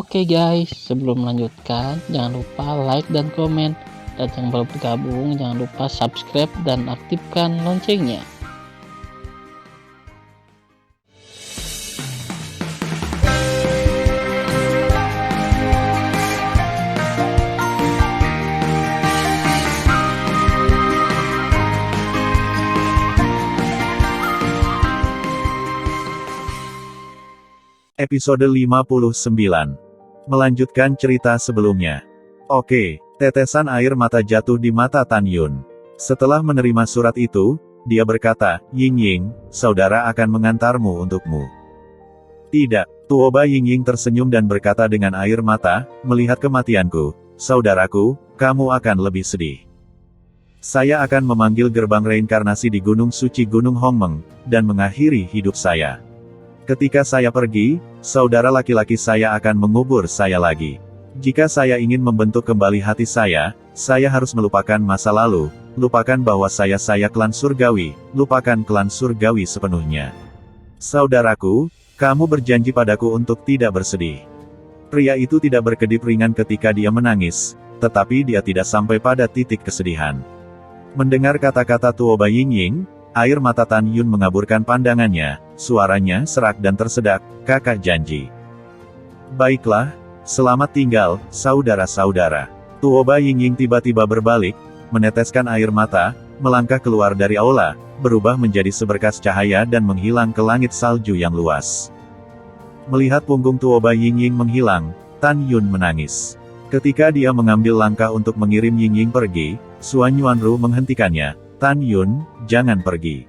Oke guys, sebelum melanjutkan, jangan lupa like dan komen. Dan yang baru bergabung, jangan lupa subscribe dan aktifkan loncengnya. Episode 59. Melanjutkan cerita sebelumnya. Oke, tetesan air mata jatuh di mata Tan Yun. Setelah menerima surat itu, dia berkata, "Ying Ying, saudara akan mengantarmu untukmu." "Tidak." Tuoba Ying Ying tersenyum dan berkata dengan air mata, "Melihat kematianku, saudaraku, kamu akan lebih sedih. Saya akan memanggil gerbang reinkarnasi di Gunung Suci Gunung Hongmeng, dan mengakhiri hidup saya. Ketika saya pergi, saudara laki-laki saya akan mengubur saya lagi. Jika saya ingin membentuk kembali hati saya harus melupakan masa lalu, lupakan bahwa saya klan surgawi, lupakan klan surgawi sepenuhnya. Saudaraku, kamu berjanji padaku untuk tidak bersedih." Pria itu tidak berkedip ringan ketika dia menangis, tetapi dia tidak sampai pada titik kesedihan. Mendengar kata-kata Tuoba Ying Ying, air mata Tan Yun mengaburkan pandangannya, suaranya serak dan tersedak, "Kakak janji." "Baiklah, selamat tinggal, saudara-saudara." Tuoba Ying Ying tiba-tiba berbalik, meneteskan air mata, melangkah keluar dari aula, berubah menjadi seberkas cahaya dan menghilang ke langit salju yang luas. Melihat punggung Tuoba Ying Ying menghilang, Tan Yun menangis. Ketika dia mengambil langkah untuk mengirim Ying Ying pergi, Suan Yuanru menghentikannya. "Tan Yun, jangan pergi.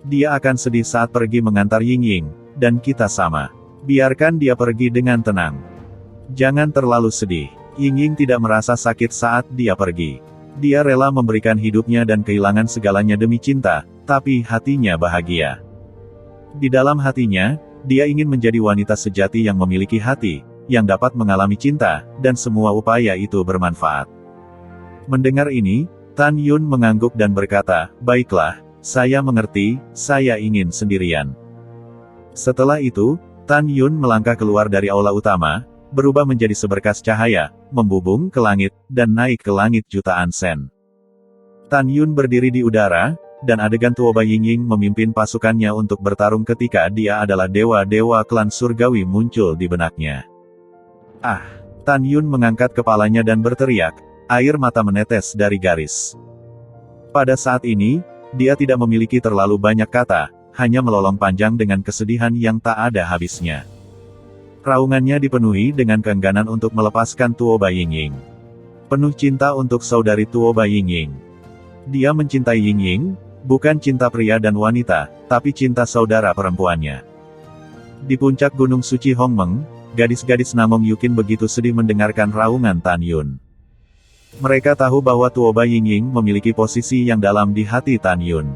Dia akan sedih saat pergi mengantar Ying Ying, dan kita sama. Biarkan dia pergi dengan tenang. Jangan terlalu sedih." Ying Ying tidak merasa sakit saat dia pergi. Dia rela memberikan hidupnya dan kehilangan segalanya demi cinta, tapi hatinya bahagia. Di dalam hatinya, dia ingin menjadi wanita sejati yang memiliki hati, yang dapat mengalami cinta, dan semua upaya itu bermanfaat. Mendengar ini, Tan Yun mengangguk dan berkata, "Baiklah, saya mengerti, saya ingin sendirian." Setelah itu, Tan Yun melangkah keluar dari aula utama, berubah menjadi seberkas cahaya, membubung ke langit, dan naik ke langit jutaan sen. Tan Yun berdiri di udara, dan adegan Tuoba Ying Ying memimpin pasukannya untuk bertarung ketika dia adalah dewa-dewa klan surgawi muncul di benaknya. "Ah!" Tan Yun mengangkat kepalanya dan berteriak. Air mata menetes dari garis. Pada saat ini, dia tidak memiliki terlalu banyak kata, hanya melolong panjang dengan kesedihan yang tak ada habisnya. Raungannya dipenuhi dengan keengganan untuk melepaskan Tuoba Ying Ying. Penuh cinta untuk saudari Tuoba Ying Ying. Dia mencintai Ying Ying, bukan cinta pria dan wanita, tapi cinta saudara perempuannya. Di puncak Gunung Suci Hongmeng, gadis-gadis Namong Yukin begitu sedih mendengarkan raungan Tan Yun. Mereka tahu bahwa Tuoba Ying Ying memiliki posisi yang dalam di hati Tan Yun.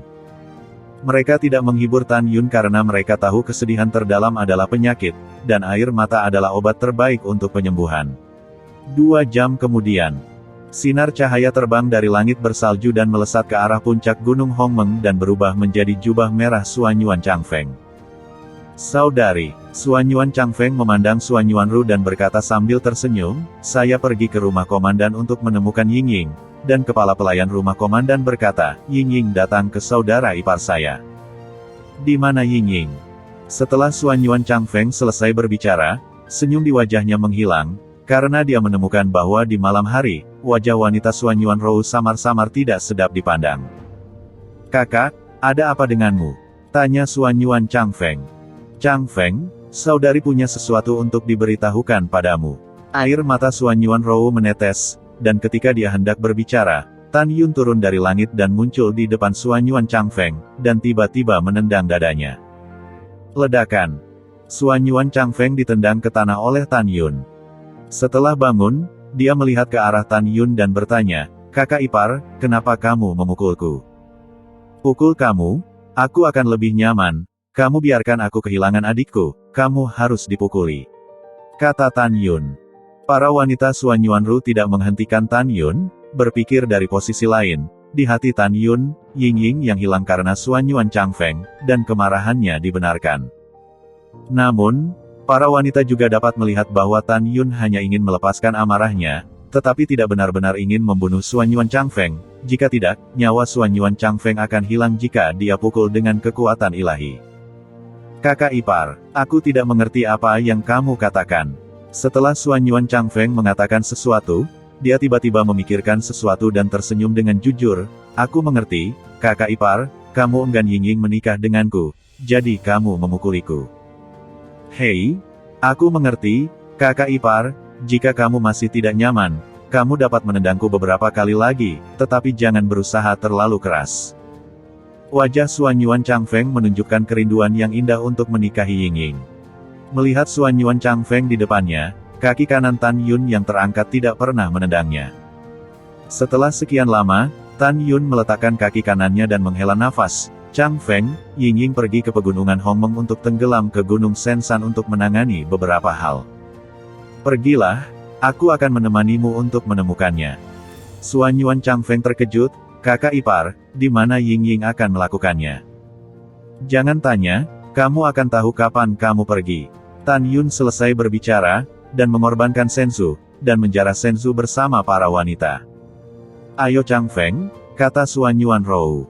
Mereka tidak menghibur Tan Yun karena mereka tahu kesedihan terdalam adalah penyakit, dan air mata adalah obat terbaik untuk penyembuhan. 2 jam kemudian, sinar cahaya terbang dari langit bersalju dan melesat ke arah puncak Gunung Hongmeng dan berubah menjadi jubah merah Suan Yuan Changfeng. "Saudari." Suan Yuan Changfeng memandang Suan Yuanru dan berkata sambil tersenyum, "Saya pergi ke rumah komandan untuk menemukan Ying Ying." Dan kepala pelayan rumah komandan berkata, "Ying Ying datang ke saudara ipar saya." "Di mana Ying Ying?" Setelah Suan Yuan Changfeng selesai berbicara, senyum di wajahnya menghilang, karena dia menemukan bahwa di malam hari, wajah wanita Suan Yuanru samar-samar tidak sedap dipandang. "Kakak, ada apa denganmu?" tanya Suan Yuan Changfeng. "Changfeng, saudari punya sesuatu untuk diberitahukan padamu." Air mata Suan Yuanru menetes, dan ketika dia hendak berbicara, Tan Yun turun dari langit dan muncul di depan Suan Yuan Changfeng, dan tiba-tiba menendang dadanya. Ledakan. Suan Yuan Changfeng ditendang ke tanah oleh Tan Yun. Setelah bangun, dia melihat ke arah Tan Yun dan bertanya, "Kakak ipar, kenapa kamu memukulku?" "Pukul kamu? Aku akan lebih nyaman. Kamu biarkan aku kehilangan adikku, kamu harus dipukuli," kata Tan Yun. Para wanita Suan Yuanru tidak menghentikan Tan Yun, berpikir dari posisi lain. Di hati Tan Yun, Ying Ying yang hilang karena Suan Yuan Changfeng, dan kemarahannya dibenarkan. Namun, Para wanita juga dapat melihat bahwa Tan Yun hanya ingin melepaskan amarahnya, tetapi tidak benar-benar ingin membunuh Xuan Yuan Changfeng. Jika tidak, nyawa Xuan Yuan Changfeng akan hilang jika dia pukul dengan kekuatan ilahi. Kakak ipar, aku tidak mengerti apa yang kamu katakan. Setelah Xuan Yuan Changfeng mengatakan sesuatu, dia tiba-tiba memikirkan sesuatu dan tersenyum dengan jujur. Aku mengerti, kakak ipar, kamu enggan Ying Ying menikah denganku, jadi kamu memukuliku. Hei, aku mengerti, kakak ipar, jika kamu masih tidak nyaman, kamu dapat menendangku beberapa kali lagi, tetapi jangan berusaha terlalu keras. Wajah Xuan Yuan Changfeng menunjukkan kerinduan yang indah untuk menikahi Ying Ying. Melihat Xuan Yuan Changfeng di depannya, kaki kanan Tan Yun yang terangkat tidak pernah menendangnya. Setelah sekian lama, Tan Yun meletakkan kaki kanannya dan menghela nafas. Changfeng, Ying Ying pergi ke pegunungan Hongmeng untuk tenggelam ke Gunung Sensan untuk menangani beberapa hal. Pergilah, aku akan menemanimu untuk menemukannya. Xuan Yuan Changfeng terkejut, kakak ipar, di mana Ying Ying akan melakukannya? Jangan tanya, kamu akan tahu kapan kamu pergi. Tan Yun selesai berbicara, dan mengorbankan Senzu, dan menjara Senzu bersama para wanita. Ayo Changfeng, kata Xuan Yuan Rou.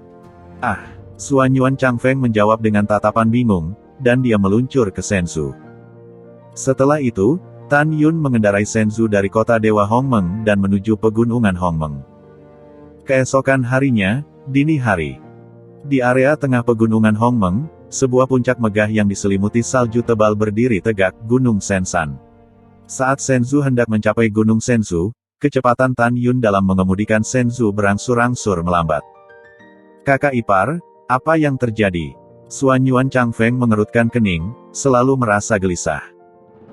Xuan Yuan Changfeng menjawab dengan tatapan bingung, dan dia meluncur ke Senzu. Setelah itu, Tan Yun mengendarai Senzu dari kota Dewa Hongmeng dan menuju pegunungan Hongmeng. Keesokan harinya, dini hari. Di area tengah pegunungan Hongmeng, sebuah puncak megah yang diselimuti salju tebal berdiri tegak, Gunung Sensan. Saat Senzu hendak mencapai Gunung Senzu, kecepatan Tan Yun dalam mengemudikan Senzu berangsur-angsur melambat. Kakak ipar, apa yang terjadi? Xuan Yuan Changfeng mengerutkan kening, selalu merasa gelisah.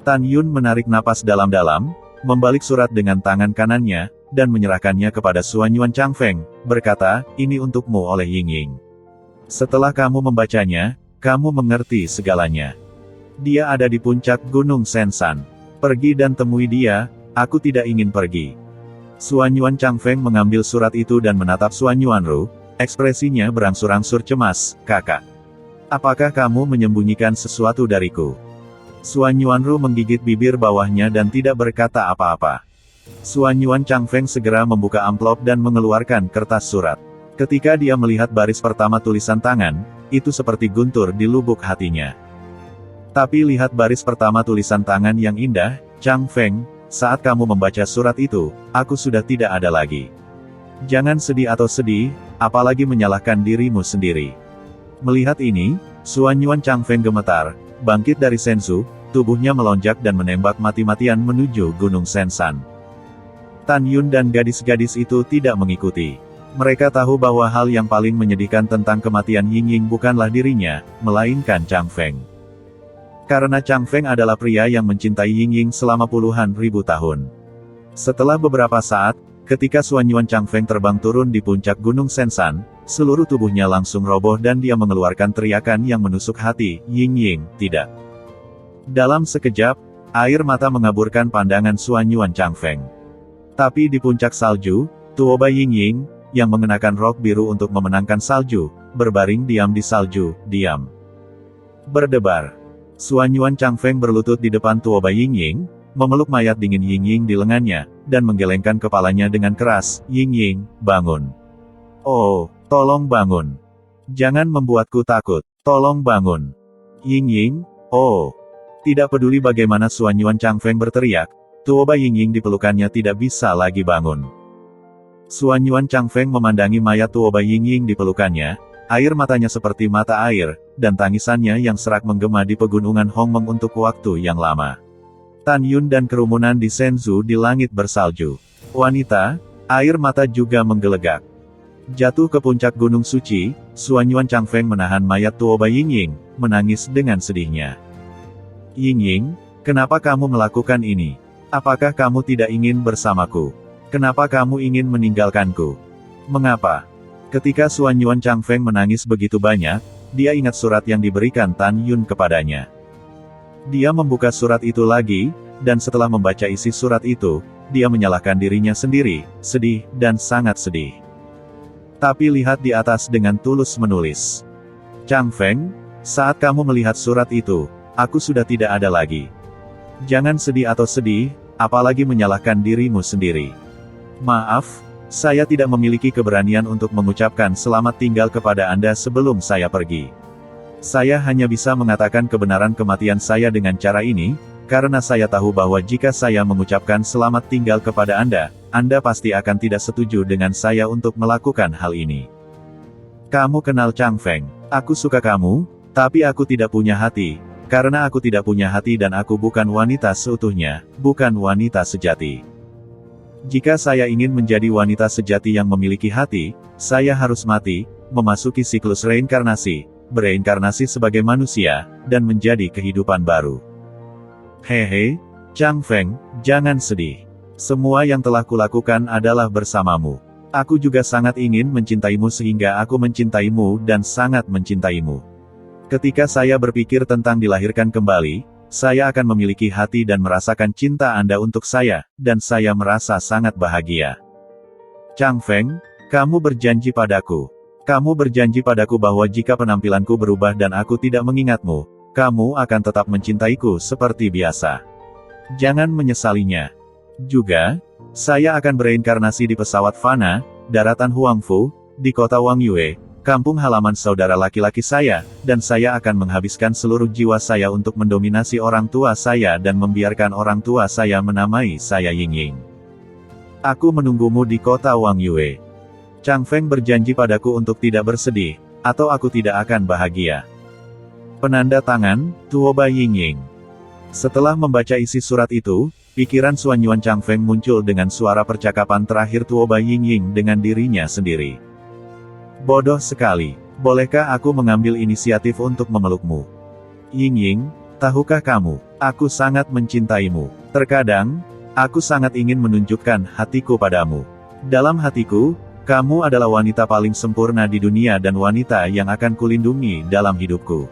Tan Yun menarik napas dalam-dalam, membalik surat dengan tangan kanannya, dan menyerahkannya kepada Xuan Yuan Changfeng, berkata, ini untukmu oleh Ying Ying. Setelah kamu membacanya, kamu mengerti segalanya. Dia ada di puncak Gunung Sensan. Pergi dan temui dia, aku tidak ingin pergi. Xuan Yuan Changfeng mengambil surat itu dan menatap Xuan Yuan Ru. Ekspresinya berangsur-angsur cemas, kakak. Apakah kamu menyembunyikan sesuatu dariku? Xuan Yuan Ru menggigit bibir bawahnya dan tidak berkata apa-apa. Xuan Yuan Changfeng segera membuka amplop dan mengeluarkan kertas surat. Ketika dia melihat baris pertama tulisan tangan, itu seperti guntur di lubuk hatinya. Tapi lihat baris pertama tulisan tangan yang indah, Changfeng, saat kamu membaca surat itu, aku sudah tidak ada lagi. Jangan sedih atau sedih, apalagi menyalahkan dirimu sendiri. Melihat ini, Xuan Yuan Changfeng gemetar, bangkit dari Senzu, tubuhnya melonjak dan menembak mati-matian menuju Gunung Sensan. Tan Yun dan gadis-gadis itu tidak mengikuti. Mereka tahu bahwa hal yang paling menyedihkan tentang kematian Ying Ying bukanlah dirinya, melainkan Changfeng. Karena Changfeng adalah pria yang mencintai Ying Ying selama puluhan ribu tahun. Setelah beberapa saat, ketika Xuan Yuan Changfeng terbang turun di puncak Gunung Sensan, seluruh tubuhnya langsung roboh dan dia mengeluarkan teriakan yang menusuk hati, Ying Ying, tidak. Dalam sekejap, air mata mengaburkan pandangan Xuan Yuan Changfeng. Tapi di puncak salju, Tuoba Ying Ying, yang mengenakan rok biru untuk memenangkan salju, berbaring diam di salju, diam. Berdebar. Xuan Yuan Changfeng berlutut di depan Tuoba Ying Ying, memeluk mayat dingin Ying Ying di lengannya, dan menggelengkan kepalanya dengan keras, Ying Ying, bangun. Oh, tolong bangun. Jangan membuatku takut, tolong bangun. Ying Ying, oh. Tidak peduli bagaimana Xuan Yuan Changfeng berteriak, Tuoba Ying Ying di pelukannya tidak bisa lagi bangun. Xuan Yuan Changfeng memandangi mayat Tuoba Ying Ying di pelukannya, air matanya seperti mata air, dan tangisannya yang serak menggema di pegunungan Hongmeng untuk waktu yang lama. Tan Yun dan kerumunan di Senzu di langit bersalju. Wanita, air mata juga menggelegak. Jatuh ke puncak gunung suci, Xuan Yuan Changfeng menahan mayat Tuoba Ying Ying, menangis dengan sedihnya. Ying Ying, kenapa kamu melakukan ini? Apakah kamu tidak ingin bersamaku? Kenapa kamu ingin meninggalkanku? Mengapa? Ketika Xuan Yuan Changfeng menangis begitu banyak, dia ingat surat yang diberikan Tan Yun kepadanya. Dia membuka surat itu lagi, dan setelah membaca isi surat itu, dia menyalahkan dirinya sendiri, sedih, dan sangat sedih. Tapi lihat di atas dengan tulus menulis. Changfeng, saat kamu melihat surat itu, aku sudah tidak ada lagi. Jangan sedih atau sedih, apalagi menyalahkan dirimu sendiri. Maaf, saya tidak memiliki keberanian untuk mengucapkan selamat tinggal kepada Anda sebelum saya pergi. Saya hanya bisa mengatakan kebenaran kematian saya dengan cara ini, karena saya tahu bahwa jika saya mengucapkan selamat tinggal kepada Anda pasti akan tidak setuju dengan saya untuk melakukan hal ini. Kamu kenal Chang Feng. Aku suka kamu, tapi aku tidak punya hati. Karena aku tidak punya hati dan aku bukan wanita seutuhnya, bukan wanita sejati. Jika saya ingin menjadi wanita sejati yang memiliki hati, saya harus mati, memasuki siklus reinkarnasi, bereinkarnasi sebagai manusia, dan menjadi kehidupan baru. Hehe, Chang Feng, jangan sedih. Semua yang telah kulakukan adalah bersamamu. Aku juga sangat ingin mencintaimu sehingga aku mencintaimu dan sangat mencintaimu. Ketika saya berpikir tentang dilahirkan kembali, saya akan memiliki hati dan merasakan cinta Anda untuk saya, dan saya merasa sangat bahagia. Chang Feng, kamu berjanji padaku. Kamu berjanji padaku bahwa jika penampilanku berubah dan aku tidak mengingatmu, kamu akan tetap mencintaiku seperti biasa. Jangan menyesalinya. Juga, saya akan bereinkarnasi di pesawat Fana, daratan Huangfu, di kota Wangyue, kampung halaman saudara laki-laki saya, dan saya akan menghabiskan seluruh jiwa saya untuk mendominasi orang tua saya dan membiarkan orang tua saya menamai saya Yingying. Aku menunggumu di kota Wangyue. Chang Feng berjanji padaku untuk tidak bersedih, atau aku tidak akan bahagia. Penanda tangan, Tuoba Yingying. Setelah membaca isi surat itu, pikiran Xuanyuan Chang Feng muncul dengan suara percakapan terakhir Tuoba Yingying dengan dirinya sendiri. Bodoh sekali. Bolehkah aku mengambil inisiatif untuk memelukmu? Yingying, tahukah kamu, aku sangat mencintaimu. Terkadang, aku sangat ingin menunjukkan hatiku padamu. Dalam hatiku, kamu adalah wanita paling sempurna di dunia dan wanita yang akan kulindungi dalam hidupku.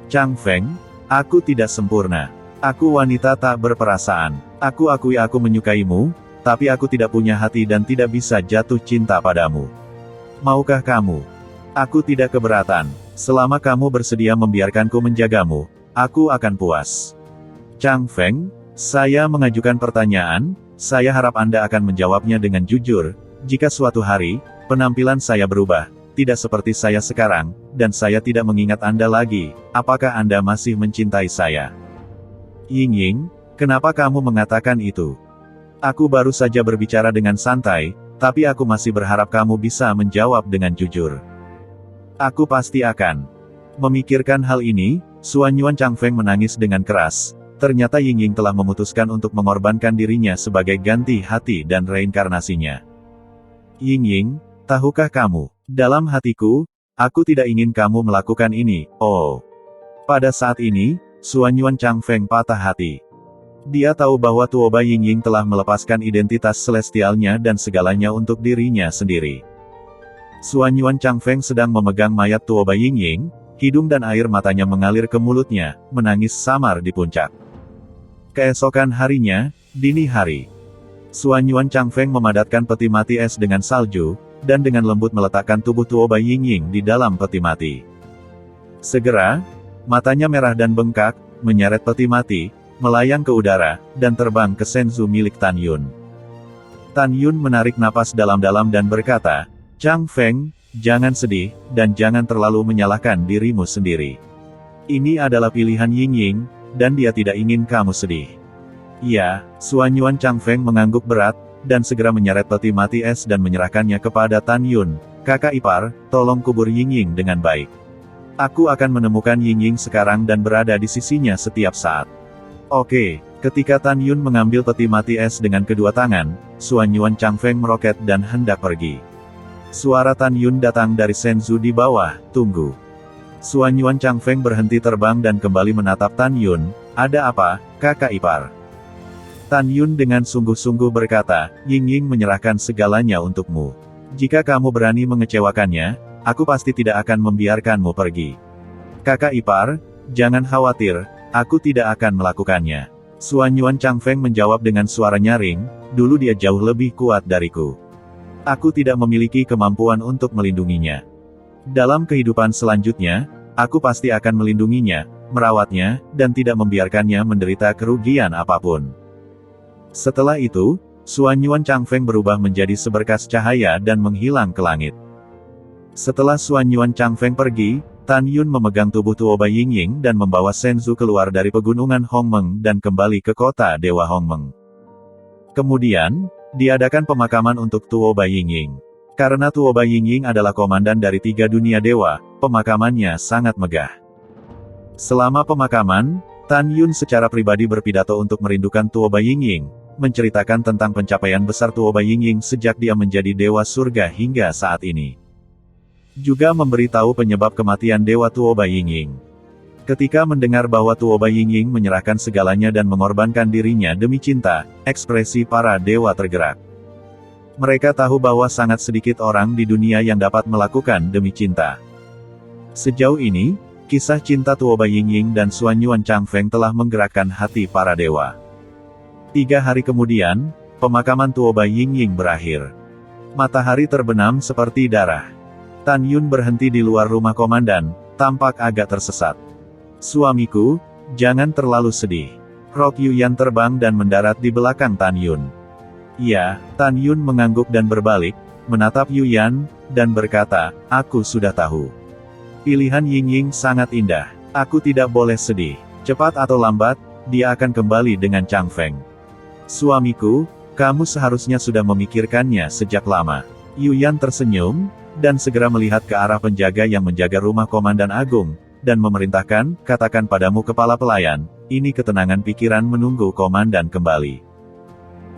Chang Feng, aku tidak sempurna. Aku wanita tak berperasaan. Aku akui aku menyukaimu, tapi aku tidak punya hati dan tidak bisa jatuh cinta padamu. Maukah kamu? Aku tidak keberatan. Selama kamu bersedia membiarkanku menjagamu, aku akan puas. Chang Feng, saya mengajukan pertanyaan, saya harap Anda akan menjawabnya dengan jujur. Jika suatu hari, penampilan saya berubah, tidak seperti saya sekarang, dan saya tidak mengingat Anda lagi, apakah Anda masih mencintai saya? Yingying, kenapa kamu mengatakan itu? Aku baru saja berbicara dengan santai, tapi aku masih berharap kamu bisa menjawab dengan jujur. Aku pasti akan. Memikirkan hal ini, Xuanyuan Chang Feng menangis dengan keras. Ternyata Yingying telah memutuskan untuk mengorbankan dirinya sebagai ganti hati dan reinkarnasinya. Yingying, tahukah kamu, dalam hatiku, aku tidak ingin kamu melakukan ini, oh. Pada saat ini, Xuanyuan Chang Feng patah hati. Dia tahu bahwa Tuoba Yingying telah melepaskan identitas celestialnya dan segalanya untuk dirinya sendiri. Xuanyuan Chang Feng sedang memegang mayat Tuoba Yingying, hidung dan air matanya mengalir ke mulutnya, menangis samar di puncak. Keesokan harinya, dini hari. Xuanyuan Chang Feng memadatkan peti mati es dengan salju, dan dengan lembut meletakkan tubuh Tuoba Yingying di dalam peti mati. Segera, matanya merah dan bengkak, menyeret peti mati, melayang ke udara, dan terbang ke Shenzhou milik Tan Yun. Tan Yun menarik napas dalam-dalam dan berkata, Chang Feng, jangan sedih, dan jangan terlalu menyalahkan dirimu sendiri. Ini adalah pilihan Yingying, dan dia tidak ingin kamu sedih. Ya, Xuanyuan Chang Feng mengangguk berat, dan segera menyeret peti mati es dan menyerahkannya kepada Tan Yun. Kakak ipar, tolong kubur Yingying dengan baik. Aku akan menemukan Yingying sekarang dan berada di sisinya setiap saat. Oke, ketika Tan Yun mengambil peti mati es dengan kedua tangan, Xuanyuan Chang Feng meroket dan hendak pergi. Suara Tan Yun datang dari Shenzhou di bawah, tunggu. Xuanyuan Chang Feng berhenti terbang dan kembali menatap Tan Yun, ada apa, kakak ipar? Tan Yun dengan sungguh-sungguh berkata, Yingying menyerahkan segalanya untukmu. Jika kamu berani mengecewakannya, aku pasti tidak akan membiarkanmu pergi. Kakak ipar, jangan khawatir, aku tidak akan melakukannya. Xuanyuan Chang Feng menjawab dengan suara nyaring, dulu dia jauh lebih kuat dariku. Aku tidak memiliki kemampuan untuk melindunginya. Dalam kehidupan selanjutnya, aku pasti akan melindunginya, merawatnya, dan tidak membiarkannya menderita kerugian apapun. Setelah itu, Xuan Yuan Changfeng berubah menjadi seberkas cahaya dan menghilang ke langit. Setelah Xuan Yuan Changfeng pergi, Tan Yun memegang tubuh Tuoba Yingying dan membawa Shenzhou keluar dari pegunungan Hongmeng dan kembali ke kota Dewa Hongmeng. Kemudian, diadakan pemakaman untuk Tuoba Yingying. Karena Tuoba Yingying adalah komandan dari 3 dunia dewa, pemakamannya sangat megah. Selama pemakaman, Tan Yun secara pribadi berpidato untuk merindukan Tuoba Yingying, menceritakan tentang pencapaian besar Tuoba Yingying sejak dia menjadi dewa surga hingga saat ini. Juga memberitahu penyebab kematian dewa Tuoba Yingying. Ketika mendengar bahwa Tuoba Yingying menyerahkan segalanya dan mengorbankan dirinya demi cinta, ekspresi para dewa tergerak. Mereka tahu bahwa sangat sedikit orang di dunia yang dapat melakukan demi cinta. Sejauh ini, kisah cinta Tuoba Yingying dan Xuan Yuan Changfeng telah menggerakkan hati para dewa. 3 hari kemudian, pemakaman Tuoba Yingying berakhir. Matahari terbenam seperti darah. Tan Yun berhenti di luar rumah komandan, tampak agak tersesat. "Suamiku, jangan terlalu sedih." Rok Yuyan terbang dan mendarat di belakang Tan Yun. "Iya," Tan Yun mengangguk dan berbalik, menatap Yuyan, dan berkata, "Aku sudah tahu. Pilihan Yingying sangat indah. Aku tidak boleh sedih. Cepat atau lambat, dia akan kembali dengan Changfeng. Suamiku, kamu seharusnya sudah memikirkannya sejak lama." Yuyan tersenyum, dan segera melihat ke arah penjaga yang menjaga rumah Komandan Agung, dan memerintahkan, "Katakan padamu kepala pelayan, ini ketenangan pikiran menunggu komandan kembali."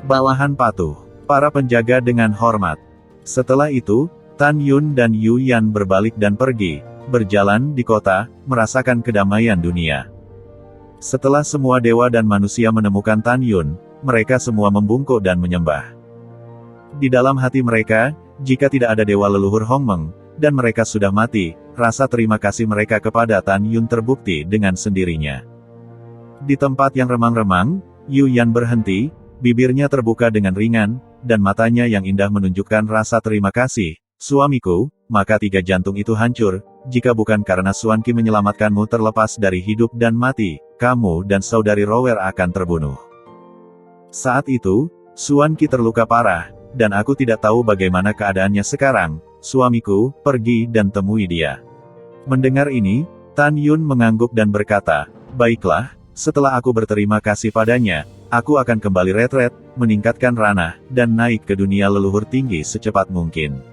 Bawahan patuh. Para penjaga dengan hormat. Setelah itu, Tan Yun dan Yuyan berbalik dan pergi, berjalan di kota, merasakan kedamaian dunia. Setelah semua dewa dan manusia menemukan Tan Yun, mereka semua membungkuk dan menyembah. Di dalam hati mereka, jika tidak ada dewa leluhur Hongmeng, dan mereka sudah mati, rasa terima kasih mereka kepada Tan Yun terbukti dengan sendirinya. Di tempat yang remang-remang, Yuyan berhenti, bibirnya terbuka dengan ringan, dan matanya yang indah menunjukkan rasa terima kasih. "Suamiku, maka 3 jantung itu hancur, jika bukan karena Xuan Qi menyelamatkanmu terlepas dari hidup dan mati, kamu dan saudari Rower akan terbunuh." Saat itu, Xuan Qi terluka parah, dan aku tidak tahu bagaimana keadaannya sekarang. "Suamiku, pergi dan temui dia." Mendengar ini, Tan Yun mengangguk dan berkata, "Baiklah, setelah aku berterima kasih padanya, aku akan kembali retret, meningkatkan ranah, dan naik ke dunia leluhur tinggi secepat mungkin."